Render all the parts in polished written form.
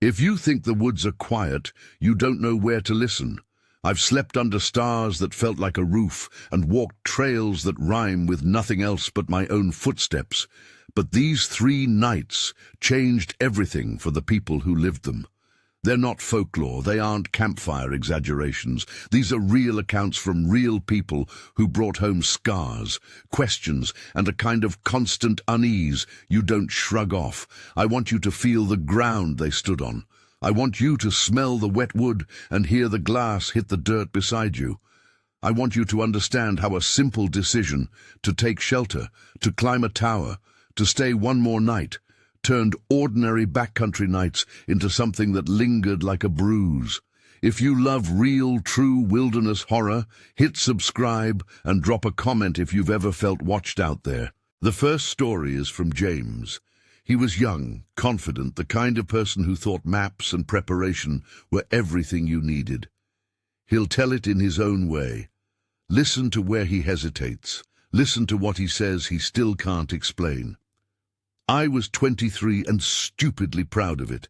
If you think the woods are quiet, you don't know where to listen. I've slept under stars that felt like a roof and walked trails that rhyme with nothing else but my own footsteps. But these 3 nights changed everything for the people who lived them. They're not folklore, they aren't campfire exaggerations. These are real accounts from real people who brought home scars, questions, and a kind of constant unease you don't shrug off. I want you to feel the ground they stood on. I want you to smell the wet wood and hear the glass hit the dirt beside you. I want you to understand how a simple decision, to take shelter, to climb a tower, to stay one more night, turned ordinary backcountry nights into something that lingered like a bruise. If you love real, true wilderness horror, hit subscribe and drop a comment if you've ever felt watched out there. The first story is from James. He was young, confident, the kind of person who thought maps and preparation were everything you needed. He'll tell it in his own way. Listen to where he hesitates. Listen to what he says he still can't explain. I was 23 and stupidly proud of it.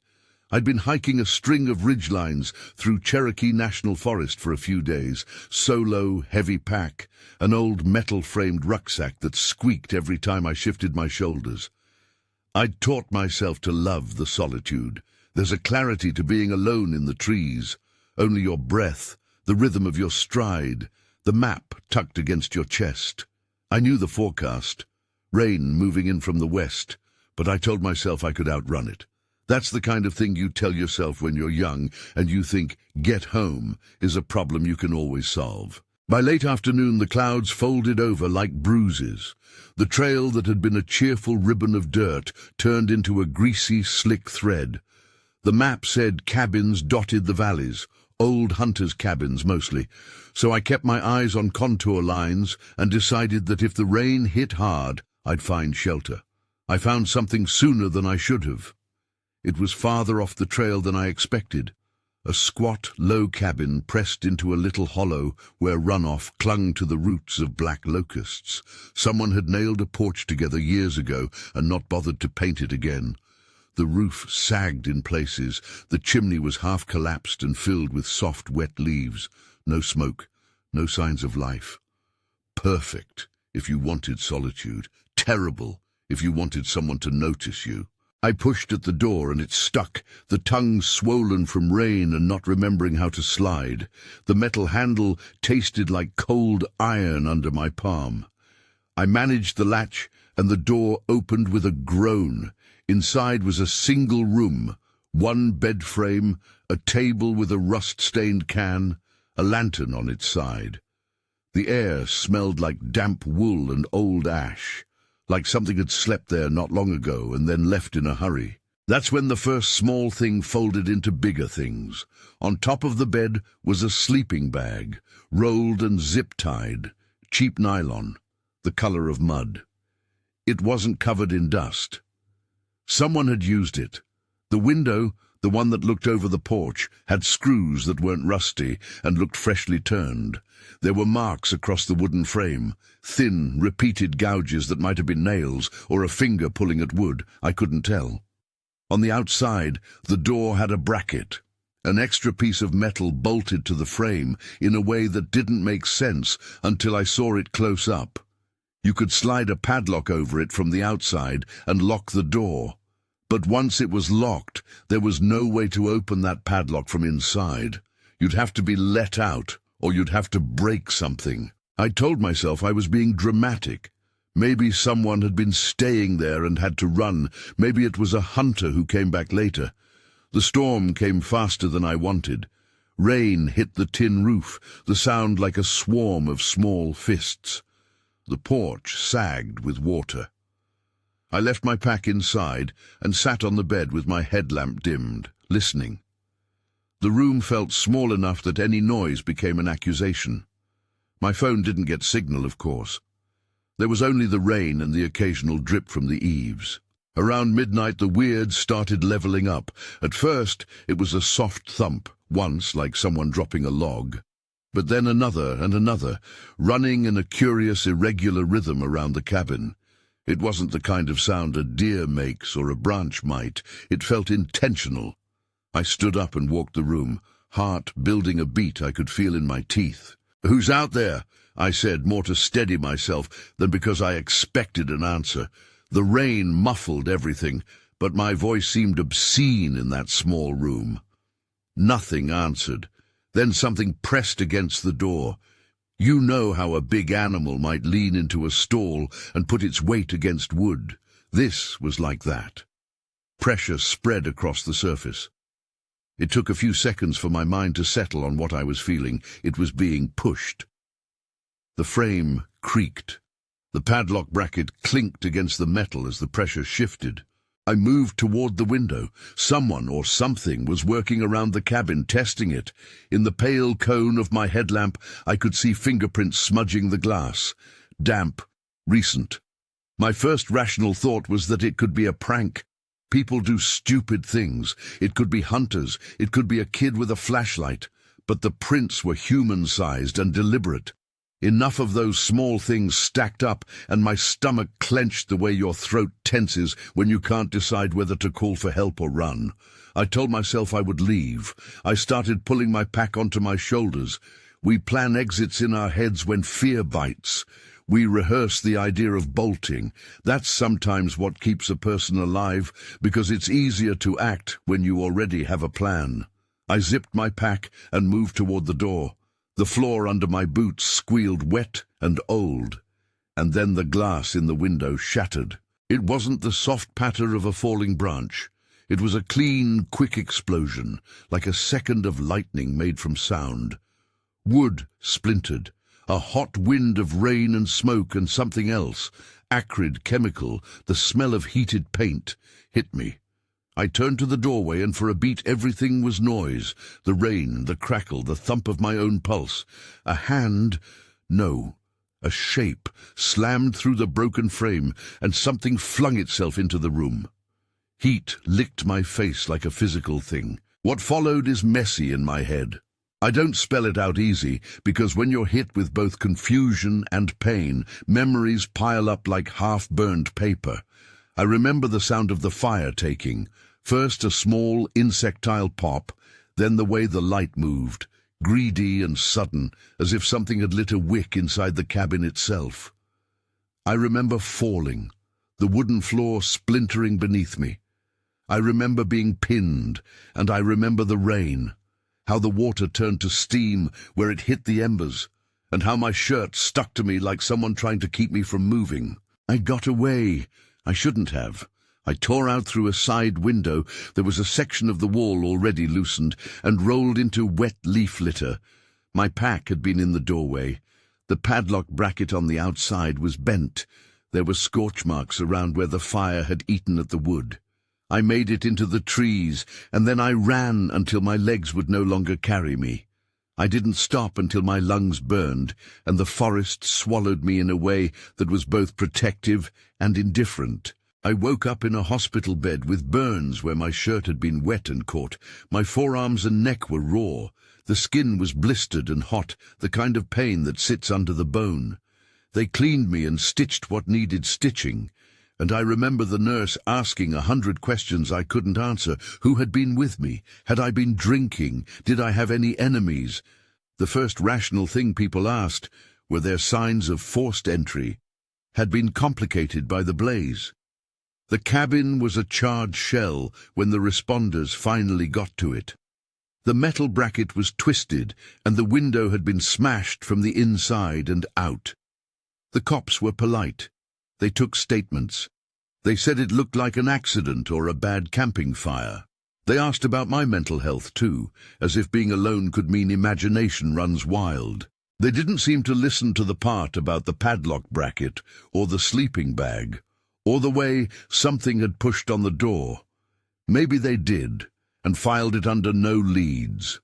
I'd been hiking a string of ridgelines through Cherokee National Forest for a few days, solo, heavy pack, an old metal-framed rucksack that squeaked every time I shifted my shoulders. I'd taught myself to love the solitude. There's a clarity to being alone in the trees, only your breath, the rhythm of your stride, the map tucked against your chest. I knew the forecast, rain moving in from the west, but I told myself I could outrun it. That's the kind of thing you tell yourself when you're young and you think get home is a problem you can always solve. By late afternoon, the clouds folded over like bruises. The trail that had been a cheerful ribbon of dirt turned into a greasy, slick thread. The map said cabins dotted the valleys, old hunters' cabins mostly, so I kept my eyes on contour lines and decided that if the rain hit hard, I'd find shelter. I found something sooner than I should have. It was farther off the trail than I expected. A squat, low cabin pressed into a little hollow where runoff clung to the roots of black locusts. Someone had nailed a porch together years ago and not bothered to paint it again. The roof sagged in places. The chimney was half collapsed and filled with soft, wet leaves. No smoke, no signs of life. Perfect if you wanted solitude. Terrible if you wanted someone to notice you. I pushed at the door and it stuck, the tongue swollen from rain and not remembering how to slide. The metal handle tasted like cold iron under my palm. I managed the latch and the door opened with a groan. Inside was a single room, one bed frame, a table with a rust-stained can, a lantern on its side. The air smelled like damp wool and old ash, like something had slept there not long ago and then left in a hurry. That's when the first small thing folded into bigger things. On top of the bed was a sleeping bag, rolled and zip-tied, cheap nylon, the color of mud. It wasn't covered in dust. Someone had used it. The window, the one that looked over the porch, had screws that weren't rusty and looked freshly turned. There were marks across the wooden frame, thin, repeated gouges that might have been nails or a finger pulling at wood. I couldn't tell. On the outside, the door had a bracket, an extra piece of metal bolted to the frame in a way that didn't make sense until I saw it close up. You could slide a padlock over it from the outside and lock the door. But once it was locked, there was no way to open that padlock from inside. You'd have to be let out, or you'd have to break something. I told myself I was being dramatic. Maybe someone had been staying there and had to run. Maybe it was a hunter who came back later. The storm came faster than I wanted. Rain hit the tin roof, the sound like a swarm of small fists. The porch sagged with water. I left my pack inside and sat on the bed with my headlamp dimmed, listening. The room felt small enough that any noise became an accusation. My phone didn't get signal, of course. There was only the rain and the occasional drip from the eaves. Around midnight, the weird started leveling up. At first, it was a soft thump, once like someone dropping a log. But then another and another, running in a curious, irregular rhythm around the cabin. It wasn't the kind of sound a deer makes or a branch might. It felt intentional. I stood up and walked the room, heart building a beat I could feel in my teeth. "Who's out there?" I said, more to steady myself than because I expected an answer. The rain muffled everything, but my voice seemed obscene in that small room. Nothing answered. Then something pressed against the door. You know how a big animal might lean into a stall and put its weight against wood. This was like that. Pressure spread across the surface. It took a few seconds for my mind to settle on what I was feeling. It was being pushed. The frame creaked. The padlock bracket clinked against the metal as the pressure shifted. I moved toward the window. Someone or something was working around the cabin, testing it. In the pale cone of my headlamp, I could see fingerprints smudging the glass. Damp, recent. My first rational thought was that it could be a prank. People do stupid things. It could be hunters. It could be a kid with a flashlight. But the prints were human-sized and deliberate. Enough of those small things stacked up, and my stomach clenched the way your throat tenses when you can't decide whether to call for help or run. I told myself I would leave. I started pulling my pack onto my shoulders. We plan exits in our heads when fear bites. We rehearse the idea of bolting. That's sometimes what keeps a person alive, because it's easier to act when you already have a plan. I zipped my pack and moved toward the door. The floor under my boots squealed wet and old, and then the glass in the window shattered. It wasn't the soft patter of a falling branch. It was a clean, quick explosion, like a second of lightning made from sound. Wood splintered. A hot wind of rain and smoke and something else, acrid chemical, the smell of heated paint, hit me. I turned to the doorway, and for a beat everything was noise. The rain, the crackle, the thump of my own pulse. A hand, no, a shape, slammed through the broken frame, and something flung itself into the room. Heat licked my face like a physical thing. What followed is messy in my head. I don't spell it out easy, because when you're hit with both confusion and pain, memories pile up like half-burned paper. I remember the sound of the fire taking. First a small insectile pop, then the way the light moved, greedy and sudden, as if something had lit a wick inside the cabin itself. I remember falling, the wooden floor splintering beneath me. I remember being pinned, and I remember the rain, how the water turned to steam where it hit the embers, and how my shirt stuck to me like someone trying to keep me from moving. I got away. I shouldn't have. I tore out through a side window. There was a section of the wall already loosened, and rolled into wet leaf litter. My pack had been in the doorway. The padlock bracket on the outside was bent. There were scorch marks around where the fire had eaten at the wood. I made it into the trees, and then I ran until my legs would no longer carry me. I didn't stop until my lungs burned, and the forest swallowed me in a way that was both protective and indifferent. I woke up in a hospital bed with burns where my shirt had been wet and caught. My forearms and neck were raw. The skin was blistered and hot, the kind of pain that sits under the bone. They cleaned me and stitched what needed stitching, and I remember the nurse asking 100 questions I couldn't answer. Who had been with me? Had I been drinking? Did I have any enemies? The first rational thing people asked, were there signs of forced entry? Had been complicated by the blaze. The cabin was a charred shell when the responders finally got to it. The metal bracket was twisted, and the window had been smashed from the inside and out. The cops were polite. They took statements. They said it looked like an accident or a bad camping fire. They asked about my mental health too, as if being alone could mean imagination runs wild. They didn't seem to listen to the part about the padlock bracket or the sleeping bag, or the way something had pushed on the door. Maybe they did, and filed it under no leads.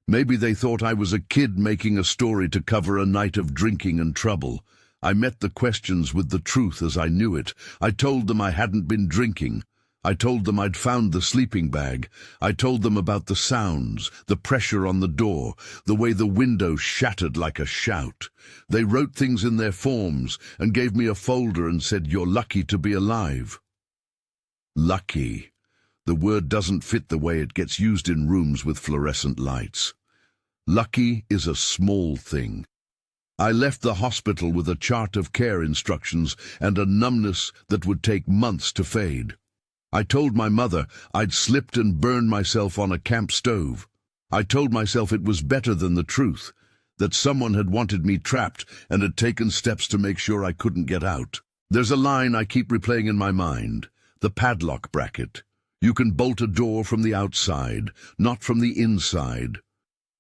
Maybe they thought I was a kid making a story to cover a night of drinking and trouble. I met the questions with the truth as I knew it. I told them I hadn't been drinking. I told them I'd found the sleeping bag. I told them about the sounds, the pressure on the door, the way the window shattered like a shout. They wrote things in their forms and gave me a folder and said, "You're lucky to be alive." Lucky. The word doesn't fit the way it gets used in rooms with fluorescent lights. Lucky is a small thing. I left the hospital with a chart of care instructions and a numbness that would take months to fade. I told my mother I'd slipped and burned myself on a camp stove. I told myself it was better than the truth, that someone had wanted me trapped and had taken steps to make sure I couldn't get out. There's a line I keep replaying in my mind, the padlock bracket. You can bolt a door from the outside, not from the inside.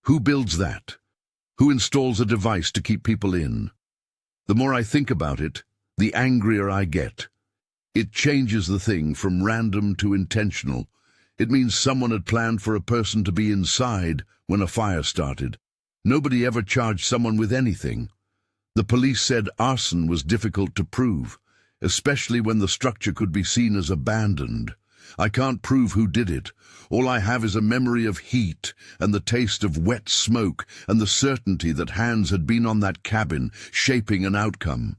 Who builds that? Who installs a device to keep people in? The more I think about it, the angrier I get. It changes the thing from random to intentional. It means someone had planned for a person to be inside when a fire started. Nobody ever charged someone with anything. The police said arson was difficult to prove, especially when the structure could be seen as abandoned. I can't prove who did it. All I have is a memory of heat and the taste of wet smoke and the certainty that hands had been on that cabin, shaping an outcome.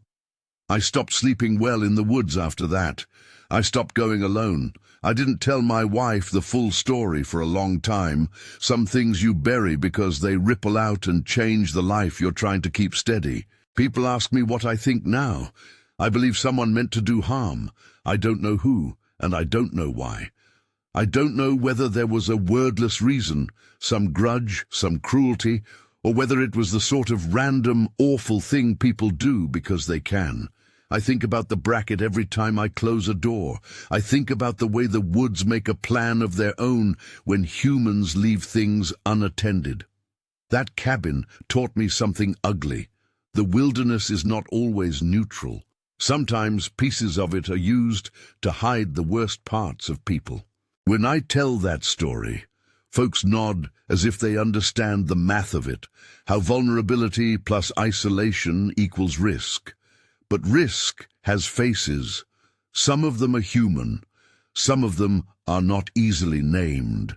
I stopped sleeping well in the woods after that. I stopped going alone. I didn't tell my wife the full story for a long time. Some things you bury because they ripple out and change the life you're trying to keep steady. People ask me what I think now. I believe someone meant to do harm. I don't know who, and I don't know why. I don't know whether there was a wordless reason, some grudge, some cruelty, or whether it was the sort of random, awful thing people do because they can. I think about the bracket every time I close a door. I think about the way the woods make a plan of their own when humans leave things unattended. That cabin taught me something ugly. The wilderness is not always neutral. Sometimes pieces of it are used to hide the worst parts of people. When I tell that story, folks nod as if they understand the math of it, how vulnerability plus isolation equals risk. But risk has faces. Some of them are human. Some of them are not easily named.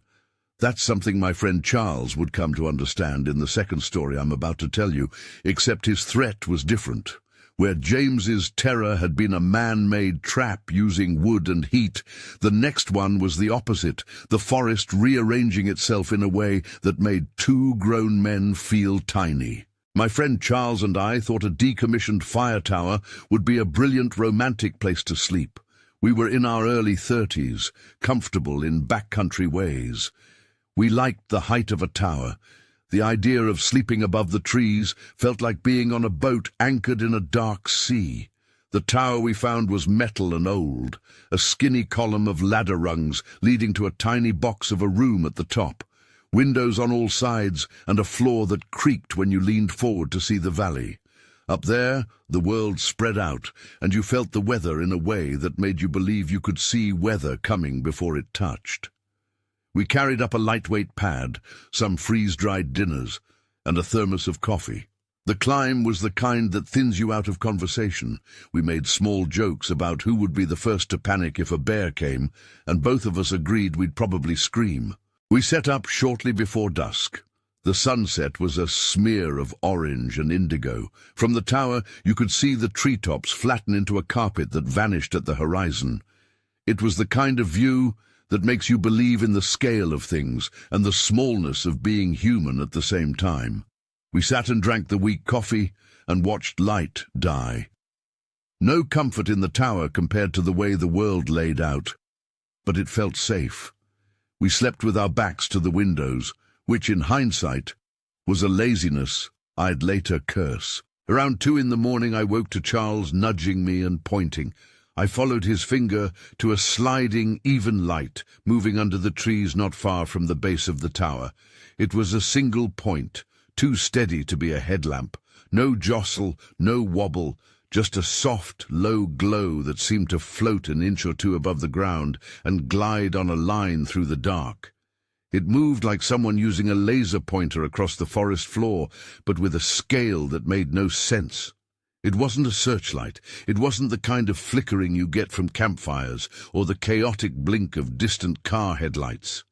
That's something my friend Charles would come to understand in the second story I'm about to tell you, except his threat was different. Where James's terror had been a man-made trap using wood and heat, the next one was the opposite, the forest rearranging itself in a way that made two grown men feel tiny. My friend Charles and I thought a decommissioned fire tower would be a brilliant romantic place to sleep. We were in our early 30s, comfortable in backcountry ways. We liked the height of a tower. The idea of sleeping above the trees felt like being on a boat anchored in a dark sea. The tower we found was metal and old, a skinny column of ladder rungs leading to a tiny box of a room at the top, windows on all sides and a floor that creaked when you leaned forward to see the valley. Up there, the world spread out, and you felt the weather in a way that made you believe you could see weather coming before it touched. We carried up a lightweight pad, some freeze-dried dinners, and a thermos of coffee. The climb was the kind that thins you out of conversation. We made small jokes about who would be the first to panic if a bear came, and both of us agreed we'd probably scream. We set up shortly before dusk. The sunset was a smear of orange and indigo. From the tower, you could see the treetops flatten into a carpet that vanished at the horizon. It was the kind of view that makes you believe in the scale of things and the smallness of being human at the same time. We sat and drank the weak coffee and watched light die. No comfort in the tower compared to the way the world laid out, but it felt safe. We slept with our backs to the windows, which in hindsight was a laziness I'd later curse. Around 2 in the morning I woke to Charles nudging me and pointing. I followed his finger to a sliding, even light moving under the trees not far from the base of the tower. It was a single point, too steady to be a headlamp. No jostle, no wobble, just a soft, low glow that seemed to float an inch or two above the ground and glide on a line through the dark. It moved like someone using a laser pointer across the forest floor, but with a scale that made no sense. It wasn't a searchlight. It wasn't the kind of flickering you get from campfires or the chaotic blink of distant car headlights.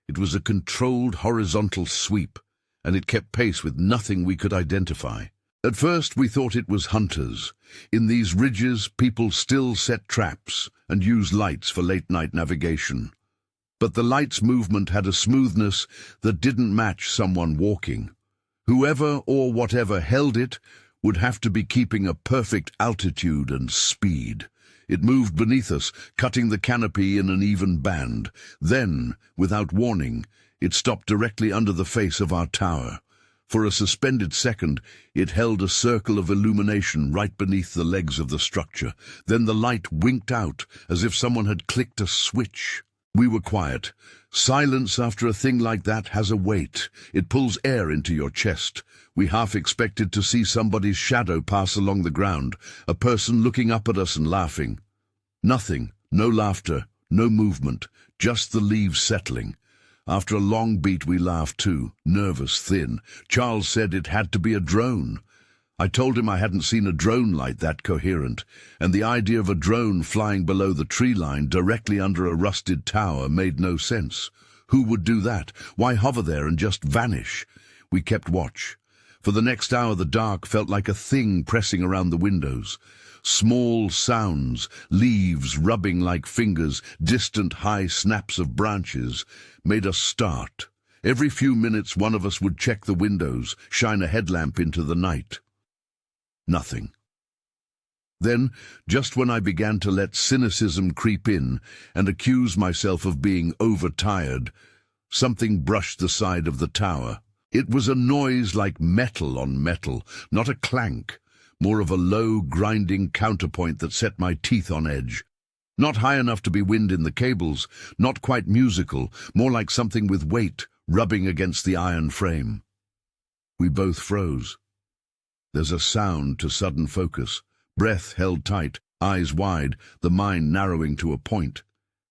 It was a controlled horizontal sweep, and it kept pace with nothing we could identify. At first we thought it was hunters. In these ridges, people still set traps and use lights for late-night navigation. But the light's movement had a smoothness that didn't match someone walking. Whoever or whatever held it would have to be keeping a perfect altitude and speed. It moved beneath us, cutting the canopy in an even band. Then, without warning, it stopped directly under the face of our tower. For a suspended second, it held a circle of illumination right beneath the legs of the structure. Then the light winked out, as if someone had clicked a switch. We were quiet. Silence after a thing like that has a weight. It pulls air into your chest. We half expected to see somebody's shadow pass along the ground, a person looking up at us and laughing. Nothing, no laughter, no movement, just the leaves settling. After a long beat we laughed too, nervous, thin. Charles said it had to be a drone. I told him I hadn't seen a drone like that coherent, and the idea of a drone flying below the tree line directly under a rusted tower made no sense. Who would do that? Why hover there and just vanish? We kept watch. For the next hour the dark felt like a thing pressing around the windows. Small sounds, leaves rubbing like fingers, distant high snaps of branches, made us start. Every few minutes one of us would check the windows, shine a headlamp into the night. Nothing. Then, just when I began to let cynicism creep in and accuse myself of being overtired, something brushed the side of the tower. It was a noise like metal on metal, not a clank, more of a low, grinding counterpoint that set my teeth on edge. Not high enough to be wind in the cables, not quite musical, more like something with weight rubbing against the iron frame. We both froze. There's a sound to sudden focus, breath held tight, eyes wide, the mind narrowing to a point.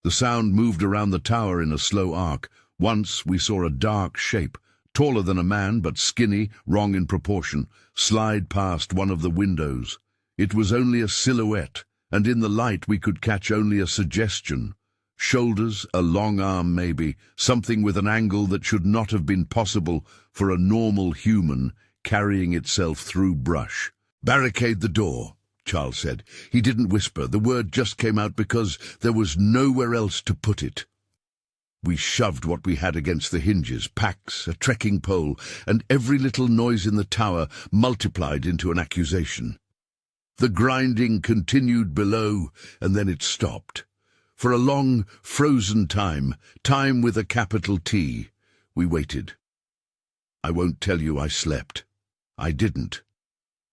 The sound moved around the tower in a slow arc. Once we saw a dark shape, taller than a man but skinny, wrong in proportion, slide past one of the windows. It was only a silhouette, and in the light we could catch only a suggestion. Shoulders, a long arm maybe, something with an angle that should not have been possible for a normal human, carrying itself through brush. "Barricade the door," Charles said. He didn't whisper. The word just came out because there was nowhere else to put it. We shoved what we had against the hinges, packs, a trekking pole, and every little noise in the tower multiplied into an accusation. The grinding continued below, and then it stopped. For a long, frozen time with a capital T, we waited. I won't tell you I slept. I didn't.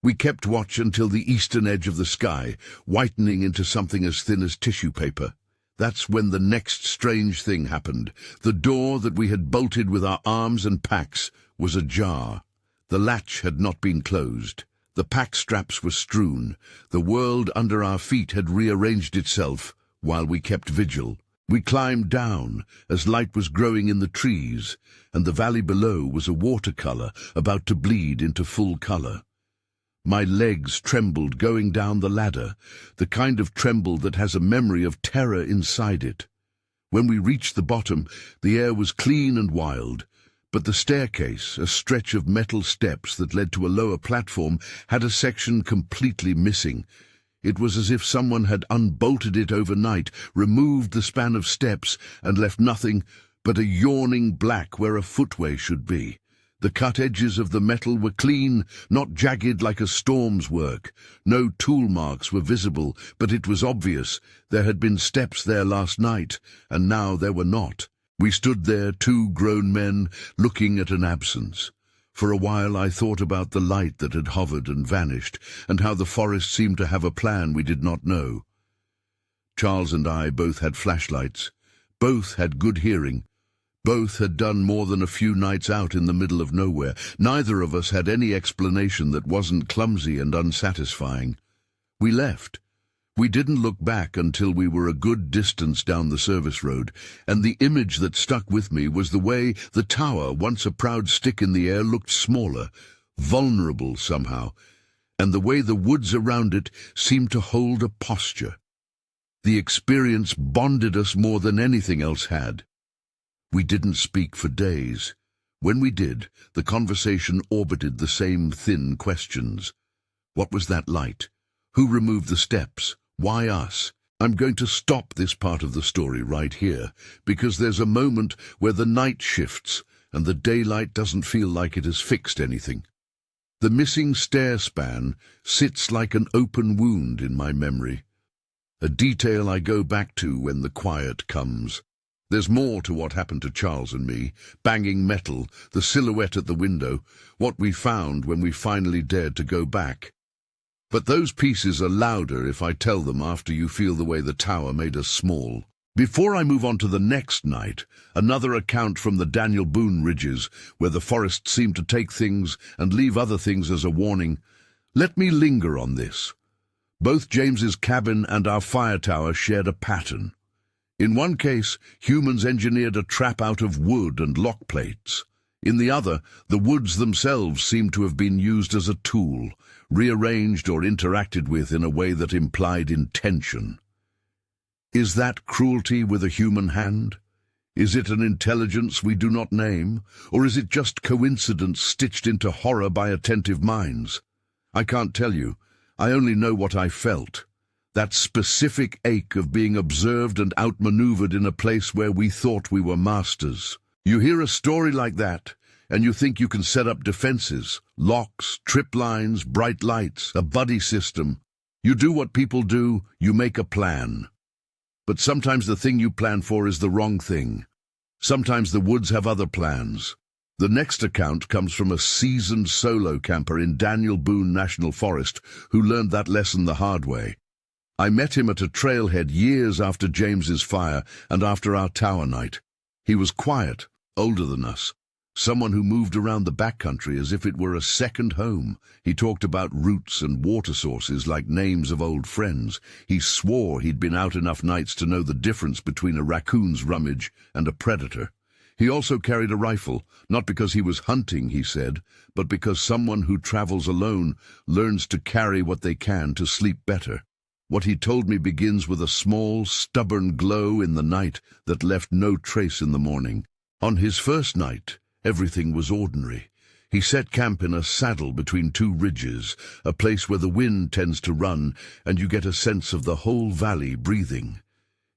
We kept watch until the eastern edge of the sky, whitening into something as thin as tissue paper. That's when the next strange thing happened. The door that we had bolted with our arms and packs was ajar. The latch had not been closed. The pack straps were strewn. The world under our feet had rearranged itself while we kept vigil. We climbed down as light was growing in the trees, and the valley below was a watercolor about to bleed into full color. My legs trembled going down the ladder, the kind of tremble that has a memory of terror inside it. When we reached the bottom, the air was clean and wild, but the staircase, a stretch of metal steps that led to a lower platform, had a section completely missing. It was as if someone had unbolted it overnight, removed the span of steps, and left nothing but a yawning black where a footway should be. The cut edges of the metal were clean, not jagged like a storm's work. No tool marks were visible, but it was obvious there had been steps there last night, and now there were not. We stood there, two grown men, looking at an absence. For a while I thought about the light that had hovered and vanished, and how the forest seemed to have a plan we did not know. Charles and I both had flashlights. Both had good hearing. Both had done more than a few nights out in the middle of nowhere. Neither of us had any explanation that wasn't clumsy and unsatisfying. We left. We didn't look back until we were a good distance down the service road, and the image that stuck with me was the way the tower, once a proud stick in the air, looked smaller, vulnerable somehow, and the way the woods around it seemed to hold a posture. The experience bonded us more than anything else had. We didn't speak for days. When we did, the conversation orbited the same thin questions. What was that light? Who removed the steps? Why us? I'm going to stop this part of the story right here, because there's a moment where the night shifts and the daylight doesn't feel like it has fixed anything. The missing stair span sits like an open wound in my memory, a detail I go back to when the quiet comes. There's more to what happened to Charles and me: banging metal, the silhouette at the window, what we found when we finally dared to go back. But those pieces are louder if I tell them after you feel the way the tower made us small. Before I move on to the next night, another account from the Daniel Boone ridges, where the forest seemed to take things and leave other things as a warning, let me linger on this. Both James's cabin and our fire tower shared a pattern. In one case, humans engineered a trap out of wood and lock plates. In the other, the woods themselves seemed to have been used as a tool, rearranged or interacted with in a way that implied intention. Is that cruelty with a human hand? Is it an intelligence we do not name, or is it just coincidence stitched into horror by attentive minds? I can't tell you. I only know what I felt. That specific ache of being observed and outmaneuvered in a place where we thought we were masters. You hear a story like that, and you think you can set up defenses, locks, trip lines, bright lights, a buddy system. You do what people do, you make a plan. But sometimes the thing you plan for is the wrong thing. Sometimes the woods have other plans. The next account comes from a seasoned solo camper in Daniel Boone National Forest who learned that lesson the hard way. I met him at a trailhead years after James's fire and after our tower night. He was quiet, older than us, someone who moved around the backcountry as if it were a second home. He talked about roots and water sources like names of old friends. He swore he'd been out enough nights to know the difference between a raccoon's rummage and a predator. He also carried a rifle, not because he was hunting, he said, but because someone who travels alone learns to carry what they can to sleep better. What he told me begins with a small, stubborn glow in the night that left no trace in the morning. On his first night, everything was ordinary. He set camp in a saddle between two ridges, a place where the wind tends to run and you get a sense of the whole valley breathing.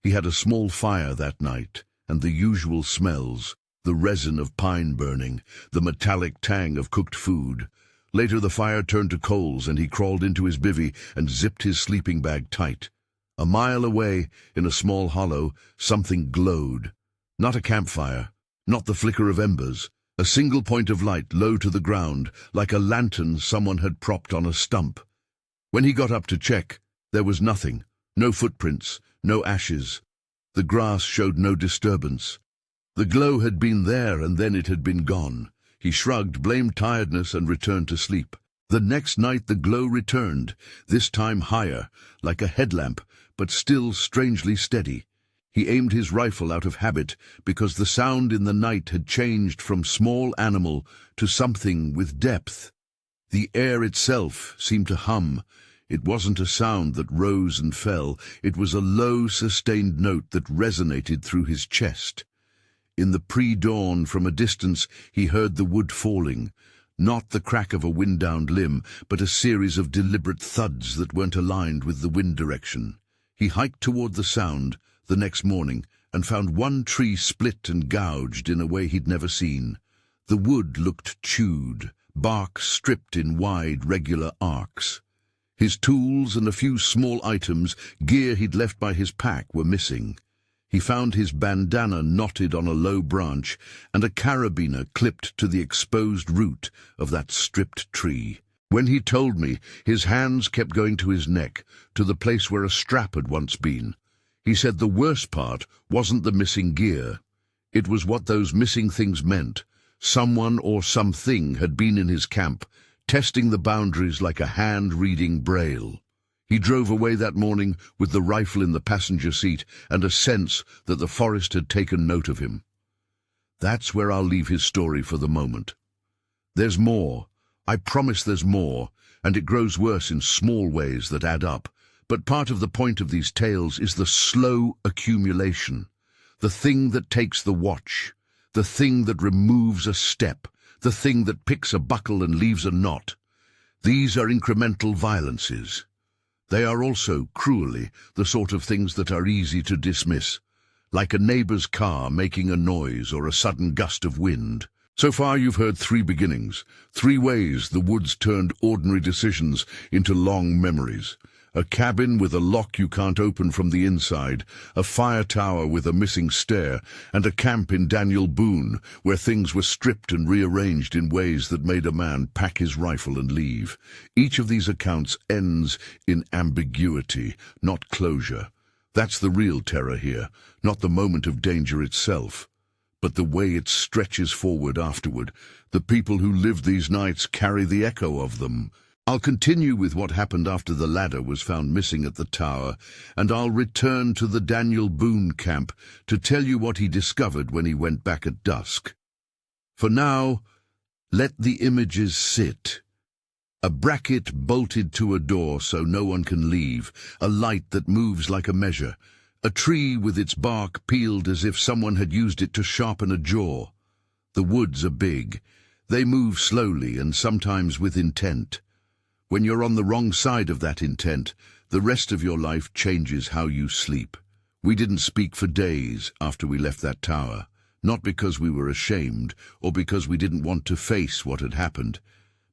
He had a small fire that night, and the usual smells, the resin of pine burning, the metallic tang of cooked food. Later the fire turned to coals and he crawled into his bivvy and zipped his sleeping bag tight. A mile away, in a small hollow, something glowed. Not a campfire, not the flicker of embers, a single point of light low to the ground, like a lantern someone had propped on a stump. When he got up to check, there was nothing, no footprints, no ashes. The grass showed no disturbance. The glow had been there and then it had been gone. He shrugged, blamed tiredness, and returned to sleep. The next night the glow returned, this time higher, like a headlamp, but still strangely steady. He aimed his rifle out of habit because the sound in the night had changed from small animal to something with depth. The air itself seemed to hum. It wasn't a sound that rose and fell. It was a low, sustained note that resonated through his chest. In the pre-dawn, from a distance, he heard the wood falling. Not the crack of a wind-downed limb, but a series of deliberate thuds that weren't aligned with the wind direction. He hiked toward the sound the next morning and found one tree split and gouged in a way he'd never seen. The wood looked chewed, bark stripped in wide, regular arcs. His tools and a few small items, gear he'd left by his pack, were missing. He found his bandana knotted on a low branch and a carabiner clipped to the exposed root of that stripped tree. When he told me, his hands kept going to his neck, to the place where a strap had once been. He said the worst part wasn't the missing gear. It was what those missing things meant. Someone or something had been in his camp, testing the boundaries like a hand reading Braille. He drove away that morning with the rifle in the passenger seat and a sense that the forest had taken note of him. That's where I'll leave his story for the moment. There's more. I promise there's more, and it grows worse in small ways that add up. But part of the point of these tales is the slow accumulation, the thing that takes the watch, the thing that removes a step, the thing that picks a buckle and leaves a knot. These are incremental violences. They are also, cruelly, the sort of things that are easy to dismiss, like a neighbor's car making a noise or a sudden gust of wind. So far you've heard three beginnings, three ways the woods turned ordinary decisions into long memories. A cabin with a lock you can't open from the inside, a fire tower with a missing stair, and a camp in Daniel Boone, where things were stripped and rearranged in ways that made a man pack his rifle and leave. Each of these accounts ends in ambiguity, not closure. That's the real terror here, not the moment of danger itself, but the way it stretches forward afterward. The people who lived these nights carry the echo of them. I'll continue with what happened after the ladder was found missing at the tower, and I'll return to the Daniel Boone camp to tell you what he discovered when he went back at dusk. For now, let the images sit. A bracket bolted to a door so no one can leave, a light that moves like a measure, a tree with its bark peeled as if someone had used it to sharpen a jaw. The woods are big. They move slowly and sometimes with intent. When you're on the wrong side of that intent, the rest of your life changes how you sleep. We didn't speak for days after we left that tower, not because we were ashamed or because we didn't want to face what had happened,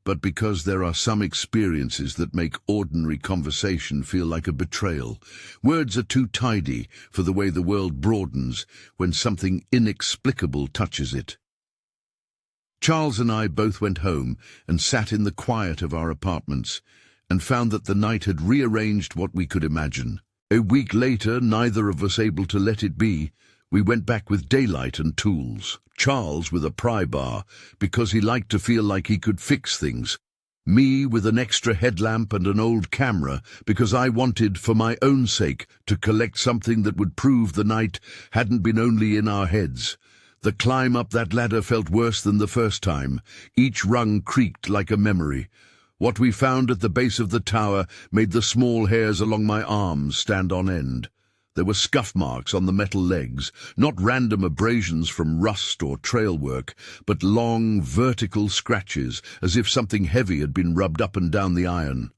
but because there are some experiences that make ordinary conversation feel like a betrayal. Words are too tidy for the way the world broadens when something inexplicable touches it. Charles and I both went home and sat in the quiet of our apartments and found that the night had rearranged what we could imagine. A week later, neither of us able to let it be, we went back with daylight and tools. Charles with a pry bar, because he liked to feel like he could fix things. Me with an extra headlamp and an old camera, because I wanted, for my own sake, to collect something that would prove the night hadn't been only in our heads. The climb up that ladder felt worse than the first time. Each rung creaked like a memory. What we found at the base of the tower made the small hairs along my arms stand on end. There were scuff marks on the metal legs, not random abrasions from rust or trail work, but long, vertical scratches, as if something heavy had been rubbed up and down the iron.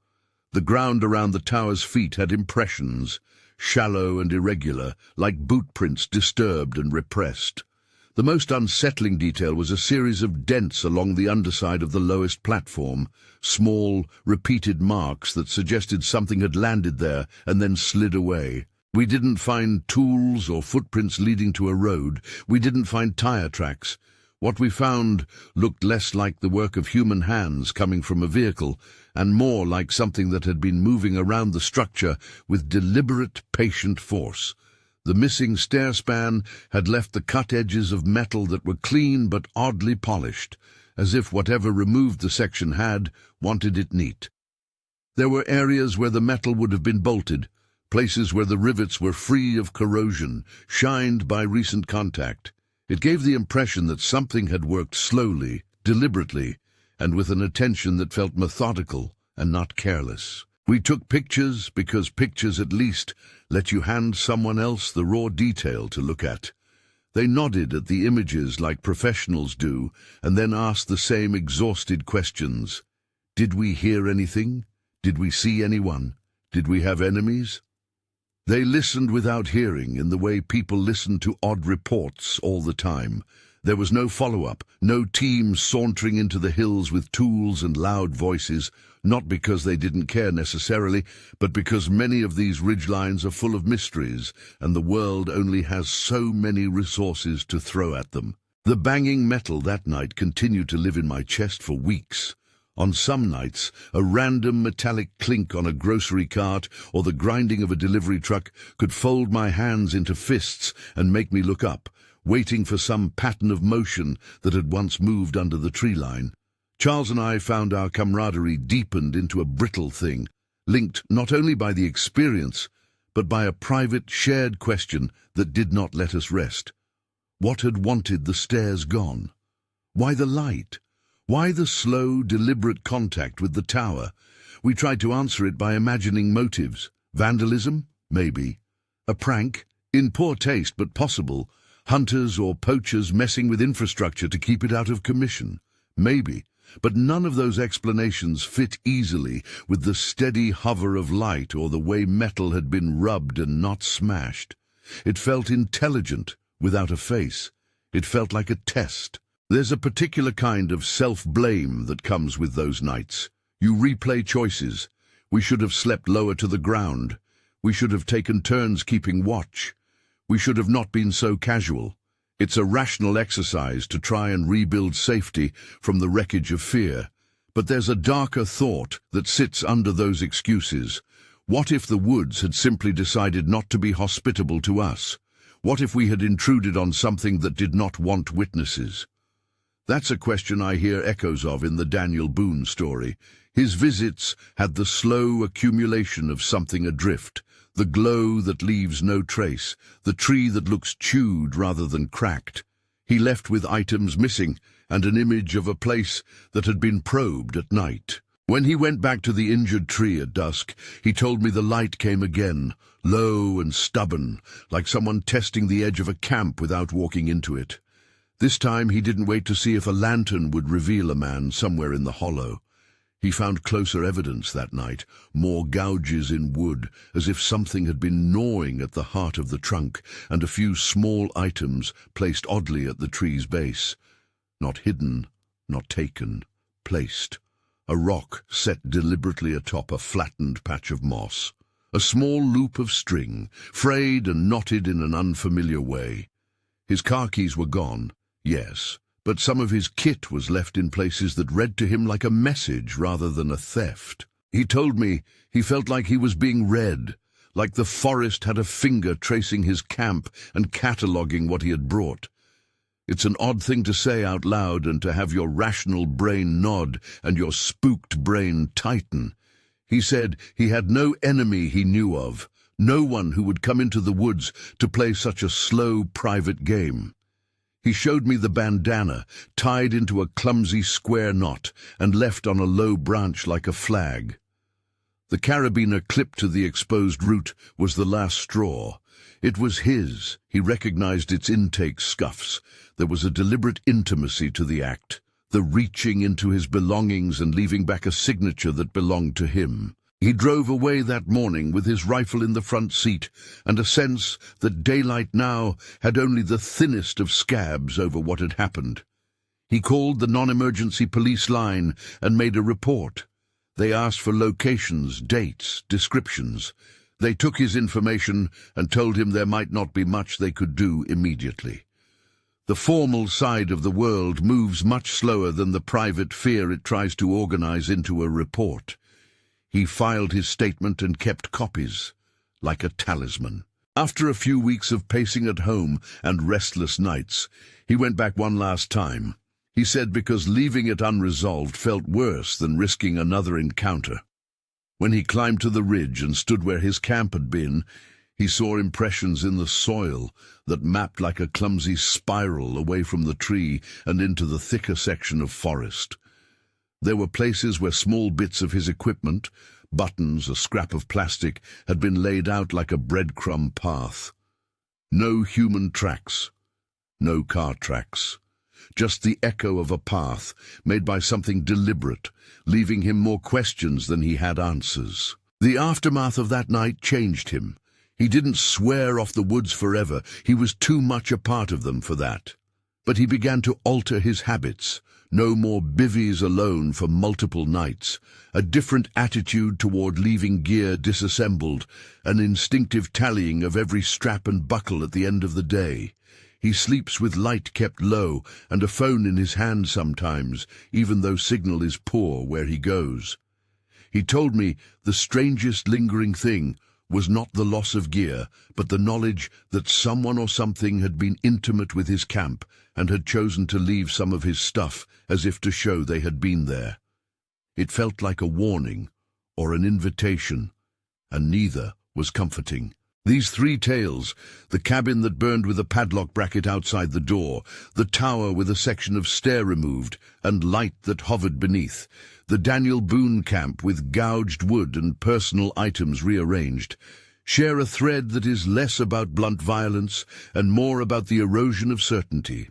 The ground around the tower's feet had impressions, shallow and irregular, like boot prints disturbed and repressed. The most unsettling detail was a series of dents along the underside of the lowest platform, small, repeated marks that suggested something had landed there and then slid away. We didn't find tools or footprints leading to a road. We didn't find tire tracks. What we found looked less like the work of human hands coming from a vehicle and more like something that had been moving around the structure with deliberate, patient force. The missing stair span had left the cut edges of metal that were clean but oddly polished, as if whatever removed the section had wanted it neat. There were areas where the metal would have been bolted, places where the rivets were free of corrosion, shined by recent contact. It gave the impression that something had worked slowly, deliberately, and with an attention that felt methodical and not careless. We took pictures because pictures at least let you hand someone else the raw detail to look at. They nodded at the images like professionals do and then asked the same exhausted questions. Did we hear anything? Did we see anyone? Did we have enemies? They listened without hearing in the way people listen to odd reports all the time. There was no follow-up, no team sauntering into the hills with tools and loud voices, not because they didn't care necessarily, but because many of these ridgelines are full of mysteries, and the world only has so many resources to throw at them. The banging metal that night continued to live in my chest for weeks. On some nights, a random metallic clink on a grocery cart or the grinding of a delivery truck could fold my hands into fists and make me look up, waiting for some pattern of motion that had once moved under the tree line. Charles and I found our camaraderie deepened into a brittle thing, linked not only by the experience, but by a private, shared question that did not let us rest. What had wanted the stairs gone? Why the light? Why the slow, deliberate contact with the tower? We tried to answer it by imagining motives. Vandalism? Maybe. A prank? In poor taste, but possible. Hunters or poachers messing with infrastructure to keep it out of commission? Maybe. But none of those explanations fit easily with the steady hover of light or the way metal had been rubbed and not smashed. It felt intelligent, without a face. It felt like a test. There's a particular kind of self-blame that comes with those nights. You replay choices. We should have slept lower to the ground. We should have taken turns keeping watch. We should have not been so casual. It's a rational exercise to try and rebuild safety from the wreckage of fear. But there's a darker thought that sits under those excuses. What if the woods had simply decided not to be hospitable to us? What if we had intruded on something that did not want witnesses? That's a question I hear echoes of in the Daniel Boone story. His visits had the slow accumulation of something adrift, the glow that leaves no trace, the tree that looks chewed rather than cracked. He left with items missing and an image of a place that had been probed at night. When he went back to the injured tree at dusk, he told me the light came again, low and stubborn, like someone testing the edge of a camp without walking into it. This time he didn't wait to see if a lantern would reveal a man somewhere in the hollow. He found closer evidence that night, more gouges in wood, as if something had been gnawing at the heart of the trunk, and a few small items placed oddly at the tree's base. Not hidden, not taken, placed. A rock set deliberately atop a flattened patch of moss. A small loop of string, frayed and knotted in an unfamiliar way. His car keys were gone, yes, but some of his kit was left in places that read to him like a message rather than a theft. He told me he felt like he was being read, like the forest had a finger tracing his camp and cataloguing what he had brought. It's an odd thing to say out loud and to have your rational brain nod and your spooked brain tighten. He said he had no enemy he knew of, no one who would come into the woods to play such a slow, private game. He showed me the bandana, tied into a clumsy square knot and left on a low branch like a flag. The carabiner clipped to the exposed root was the last straw. It was his. He recognized its intake scuffs. There was a deliberate intimacy to the act, the reaching into his belongings and leaving back a signature that belonged to him. He drove away that morning with his rifle in the front seat and a sense that daylight now had only the thinnest of scabs over what had happened. He called the non-emergency police line and made a report. They asked for locations, dates, descriptions. They took his information and told him there might not be much they could do immediately. The formal side of the world moves much slower than the private fear it tries to organize into a report. He filed his statement and kept copies, like a talisman. After a few weeks of pacing at home and restless nights, he went back one last time. He said because leaving it unresolved felt worse than risking another encounter. When he climbed to the ridge and stood where his camp had been, he saw impressions in the soil that mapped like a clumsy spiral away from the tree and into the thicker section of forest. There were places where small bits of his equipment, buttons, a scrap of plastic, had been laid out like a breadcrumb path. No human tracks, no car tracks, just the echo of a path made by something deliberate, leaving him more questions than he had answers. The aftermath of that night changed him. He didn't swear off the woods forever. He was too much a part of them for that. But he began to alter his habits. No more bivvies alone for multiple nights, a different attitude toward leaving gear disassembled, an instinctive tallying of every strap and buckle at the end of the day. He sleeps with light kept low and a phone in his hand sometimes, even though signal is poor where he goes. He told me the strangest lingering thing was not the loss of gear, but the knowledge that someone or something had been intimate with his camp and had chosen to leave some of his stuff as if to show they had been there. It felt like a warning or an invitation, and neither was comforting. These three tales, the cabin that burned with a padlock bracket outside the door, the tower with a section of stair removed and light that hovered beneath, the Daniel Boone camp with gouged wood and personal items rearranged, share a thread that is less about blunt violence and more about the erosion of certainty.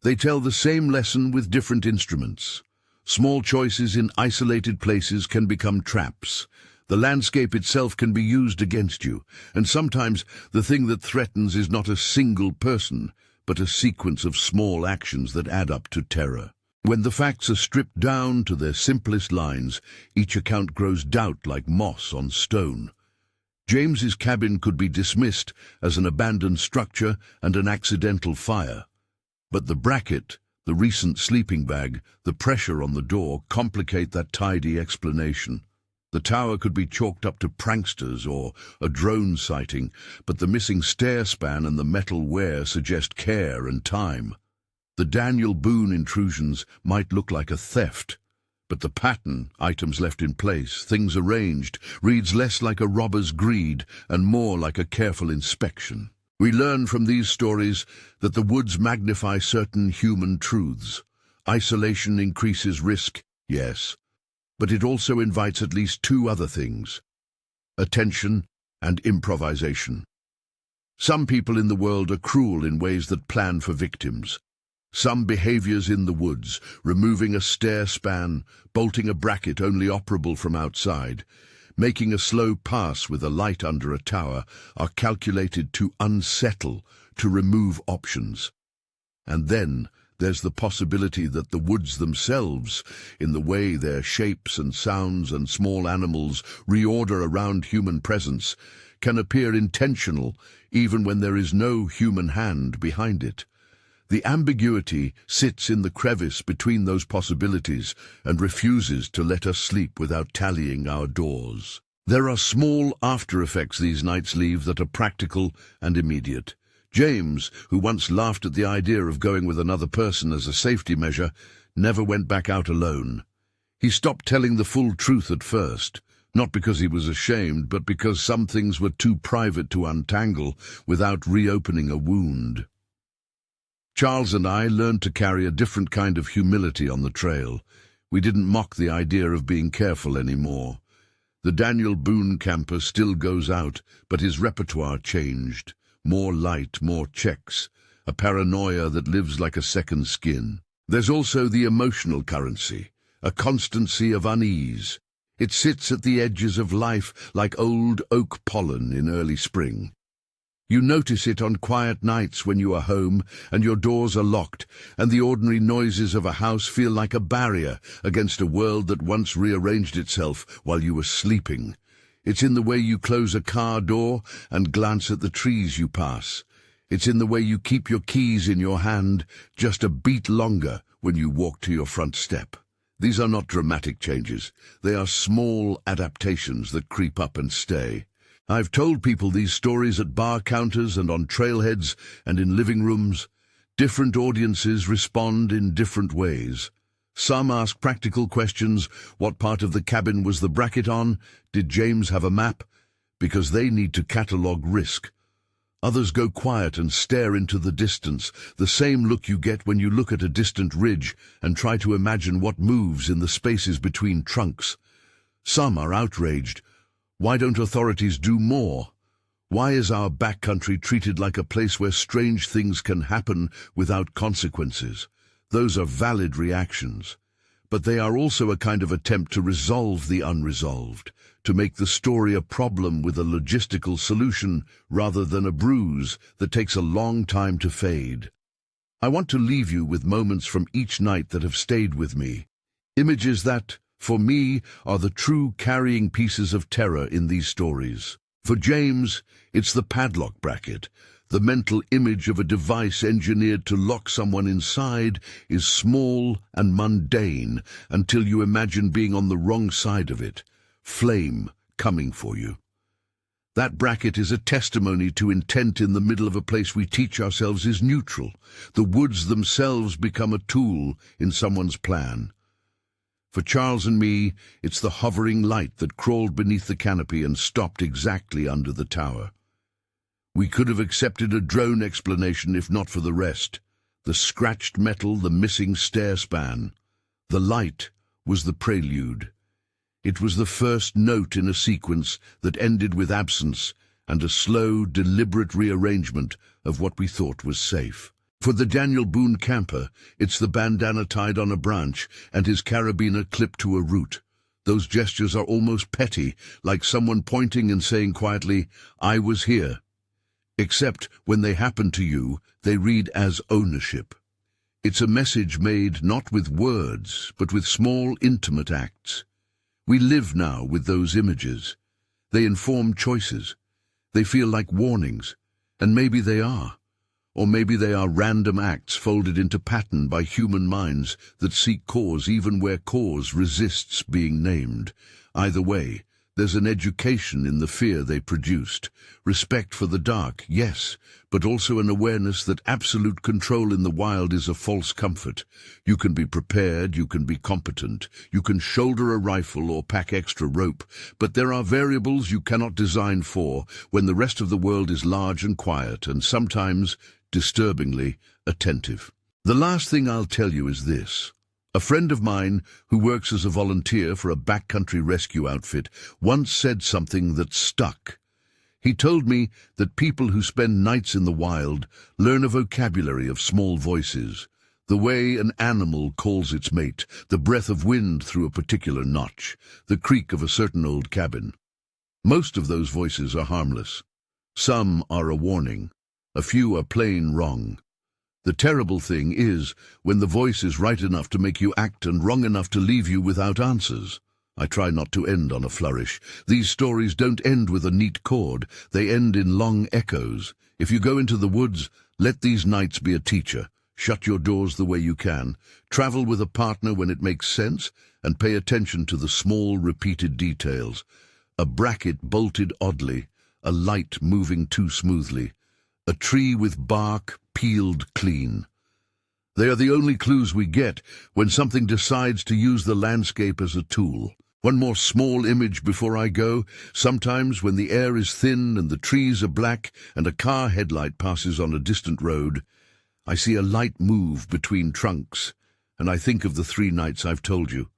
They tell the same lesson with different instruments. Small choices in isolated places can become traps. The landscape itself can be used against you, and sometimes the thing that threatens is not a single person, but a sequence of small actions that add up to terror. When the facts are stripped down to their simplest lines, each account grows doubt like moss on stone. James's cabin could be dismissed as an abandoned structure and an accidental fire. But the bracket, the recent sleeping bag, the pressure on the door complicate that tidy explanation. The tower could be chalked up to pranksters or a drone sighting, but the missing stair span and the metal wear suggest care and time. The Daniel Boone intrusions might look like a theft, but the pattern, items left in place, things arranged, reads less like a robber's greed and more like a careful inspection. We learn from these stories that the woods magnify certain human truths. Isolation increases risk, yes, but it also invites at least two other things: attention and improvisation. Some people in the world are cruel in ways that plan for victims. Some behaviors in the woods, removing a stair span, bolting a bracket only operable from outside, making a slow pass with a light under a tower, are calculated to unsettle, to remove options. And then there's the possibility that the woods themselves, in the way their shapes and sounds and small animals reorder around human presence, can appear intentional even when there is no human hand behind it. The ambiguity sits in the crevice between those possibilities and refuses to let us sleep without tallying our doors. There are small after-effects these nights leave that are practical and immediate. James, who once laughed at the idea of going with another person as a safety measure, never went back out alone. He stopped telling the full truth at first, not because he was ashamed, but because some things were too private to untangle without reopening a wound. Charles and I learned to carry a different kind of humility on the trail. We didn't mock the idea of being careful anymore. The Daniel Boone camper still goes out, but his repertoire changed. More light, more checks, a paranoia that lives like a second skin. There's also the emotional currency, a constancy of unease. It sits at the edges of life like old oak pollen in early spring. You notice it on quiet nights when you are home and your doors are locked, and the ordinary noises of a house feel like a barrier against a world that once rearranged itself while you were sleeping. It's in the way you close a car door and glance at the trees you pass. It's in the way you keep your keys in your hand just a beat longer when you walk to your front step. These are not dramatic changes. They are small adaptations that creep up and stay. I've told people these stories at bar counters and on trailheads and in living rooms. Different audiences respond in different ways. Some ask practical questions. What part of the cabin was the bracket on? Did James have a map? Because they need to catalogue risk. Others go quiet and stare into the distance, the same look you get when you look at a distant ridge and try to imagine what moves in the spaces between trunks. Some are outraged. Why don't authorities do more? Why is our backcountry treated like a place where strange things can happen without consequences? Those are valid reactions. But they are also a kind of attempt to resolve the unresolved, to make the story a problem with a logistical solution rather than a bruise that takes a long time to fade. I want to leave you with moments from each night that have stayed with me. Images that, for me, are the true carrying pieces of terror in these stories. For James, it's the padlock bracket. The mental image of a device engineered to lock someone inside is small and mundane until you imagine being on the wrong side of it. Flame coming for you. That bracket is a testimony to intent in the middle of a place we teach ourselves is neutral. The woods themselves become a tool in someone's plan. For Charles and me, it's the hovering light that crawled beneath the canopy and stopped exactly under the tower. We could have accepted a drone explanation if not for the rest. The scratched metal, the missing stair span. The light was the prelude. It was the first note in a sequence that ended with absence and a slow, deliberate rearrangement of what we thought was safe. For the Daniel Boone camper, it's the bandana tied on a branch and his carabiner clipped to a root. Those gestures are almost petty, like someone pointing and saying quietly, "I was here." Except when they happen to you, they read as ownership. It's a message made not with words, but with small, intimate acts. We live now with those images. They inform choices. They feel like warnings, and maybe they are. Or maybe they are random acts folded into pattern by human minds that seek cause even where cause resists being named. Either way, there's an education in the fear they produced. Respect for the dark, yes, but also an awareness that absolute control in the wild is a false comfort. You can be prepared, you can be competent, you can shoulder a rifle or pack extra rope, but there are variables you cannot design for when the rest of the world is large and quiet and sometimes, disturbingly, attentive. The last thing I'll tell you is this. A friend of mine who works as a volunteer for a backcountry rescue outfit once said something that stuck. He told me that people who spend nights in the wild learn a vocabulary of small voices, the way an animal calls its mate, the breath of wind through a particular notch, the creak of a certain old cabin. Most of those voices are harmless. Some are a warning. A few are plain wrong. The terrible thing is when the voice is right enough to make you act and wrong enough to leave you without answers. I try not to end on a flourish. These stories don't end with a neat chord. They end in long echoes. If you go into the woods, let these nights be a teacher. Shut your doors the way you can. Travel with a partner when it makes sense, and pay attention to the small, repeated details. A bracket bolted oddly, a light moving too smoothly, a tree with bark peeled clean. They are the only clues we get when something decides to use the landscape as a tool. One more small image before I go. Sometimes when the air is thin and the trees are black and a car headlight passes on a distant road, I see a light move between trunks, and I think of the 3 nights I've told you.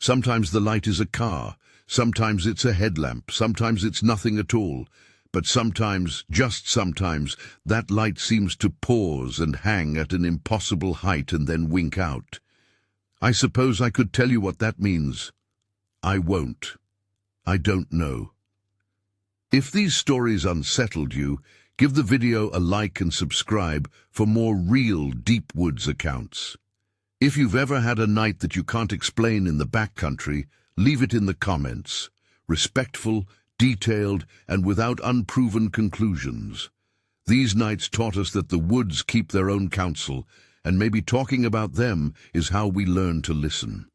Sometimes the light is a car, sometimes it's a headlamp, sometimes it's nothing at all. But sometimes, just sometimes, that light seems to pause and hang at an impossible height and then wink out. I suppose I could tell you what that means. I won't. I don't know. If these stories unsettled you, give the video a like and subscribe for more real deep woods accounts. If you've ever had a night that you can't explain in the backcountry, leave it in the comments. Respectful, detailed, and without unproven conclusions. These nights taught us that the woods keep their own counsel, and maybe talking about them is how we learn to listen.